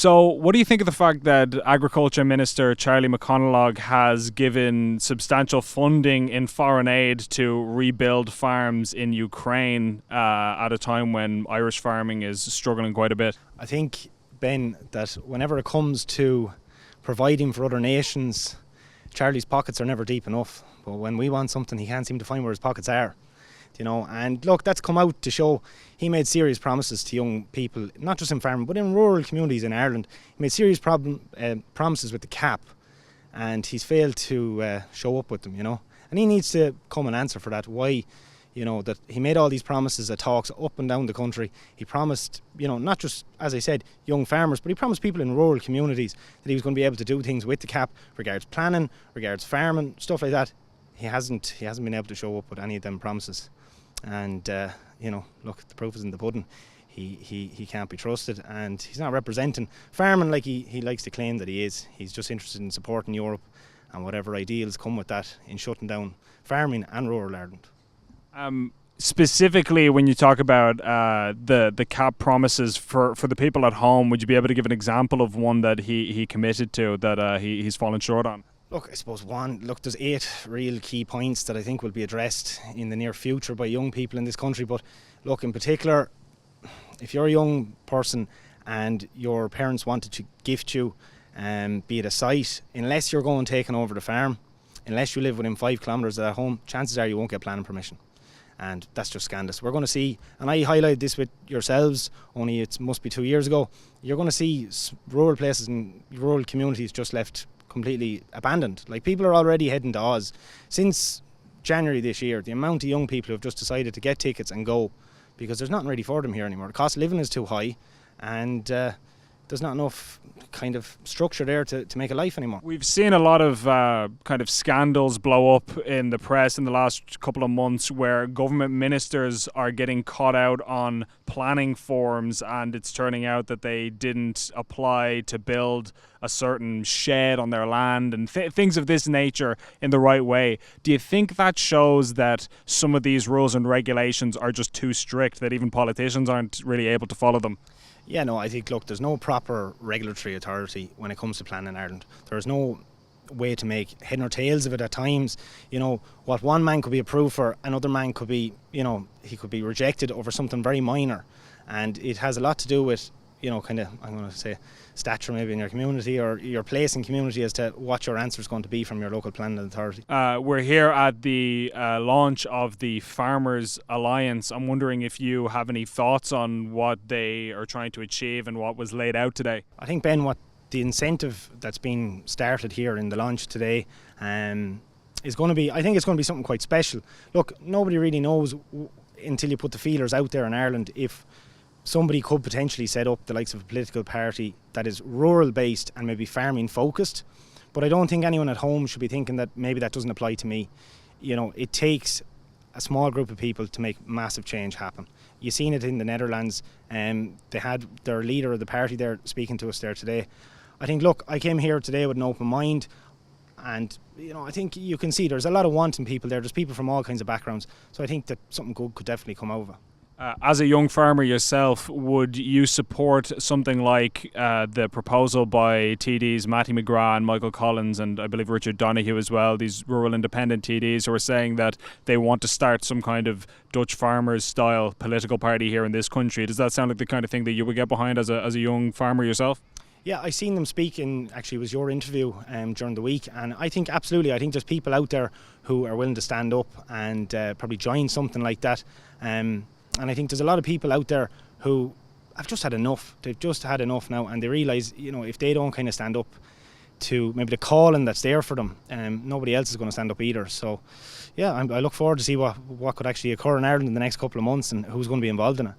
So what do you think of the fact that Agriculture Minister Charlie McConalogue has given substantial funding in foreign aid to rebuild farms in Ukraine at a time when Irish farming is struggling quite a bit? I think, Ben, that whenever it comes to providing for other nations, Charlie's pockets are never deep enough. But when we want something, he can't seem to find where his pockets are. And look, that's come out to show he made serious promises to young people, not just in farming but in rural communities in Ireland. He made serious promises with the CAP, and he's failed to show up with them, and he needs to come and answer for that. Why, that he made all these promises at talks up and down the country. He promised, not just, as I said, young farmers, but he promised people in rural communities that he was going to be able to do things with the CAP regards planning, regards farming, stuff like that. He hasn't been able to show up with any of them promises. And look, the proof is in the pudding. He can't be trusted, and he's not representing farming like he likes to claim that he is. He's just interested in supporting Europe and whatever ideals come with that in shutting down farming and rural Ireland. Specifically, when you talk about the CAP promises for the people at home, would you be able to give an example of one that he committed to that he's fallen short on? Look, I suppose there's 8 real key points that I think will be addressed in the near future by young people in this country. But look, in particular, if you're a young person and your parents wanted to gift you, be it a site, unless you're going taking over the farm, unless you live within 5 kilometres of that home, chances are you won't get planning permission. And that's just scandalous. We're going to see, and I highlighted this with yourselves, only it must be 2 years ago, you're going to see rural places and rural communities just left completely abandoned. Like, people are already heading to Oz. Since January this year, the amount of young people who have just decided to get tickets and go, because there's nothing ready for them here anymore. The cost of living is too high, and there's not enough kind of structure there to make a life anymore. We've seen a lot of kind of scandals blow up in the press in the last couple of months where government ministers are getting caught out on planning forms, and it's turning out that they didn't apply to build a certain shed on their land and things of this nature in the right way. Do you think that shows that some of these rules and regulations are just too strict, that even politicians aren't really able to follow them? Yeah, no, I think, look, there's no proper regulatory authority when it comes to planning in Ireland. There's no way to make head nor tails of it at times. What one man could be approved for, another man could be, he could be rejected over something very minor. And it has a lot to do with, kind of, I'm going to say, stature maybe in your community or your place in community as to what your answer is going to be from your local planning authority. We're here at the launch of the Farmers Alliance. I'm wondering if you have any thoughts on what they are trying to achieve and what was laid out today. I think, Ben, what the incentive that's been started here in the launch today is going to be, I think it's going to be something quite special. Look, nobody really knows until you put the feelers out there in Ireland if somebody could potentially set up the likes of a political party that is rural based and maybe farming focused. But I don't think anyone at home should be thinking that maybe that doesn't apply to me. It takes a small group of people to make massive change happen. You've seen it in the Netherlands, and they had their leader of the party there speaking to us there today. I think, look, I came here today with an open mind, and I think you can see there's a lot of wanting people there. There's people from all kinds of backgrounds, so I think that something good could definitely come over. As a young farmer yourself, would you support something like the proposal by TDs Matty McGrath and Michael Collins and I believe Richard Donoghue as well, these rural independent TDs who are saying that they want to start some kind of Dutch farmers style political party here in this country? Does that sound like the kind of thing that you would get behind as a young farmer yourself? Yeah, I seen them speak in, actually it was your interview during the week, and I think absolutely, I think there's people out there who are willing to stand up and probably join something like that. And I think there's a lot of people out there who have just had enough. They've just had enough now, and they realise, if they don't kind of stand up to maybe the calling that's there for them, nobody else is going to stand up either. So, yeah, I look forward to see what could actually occur in Ireland in the next couple of months and who's going to be involved in it.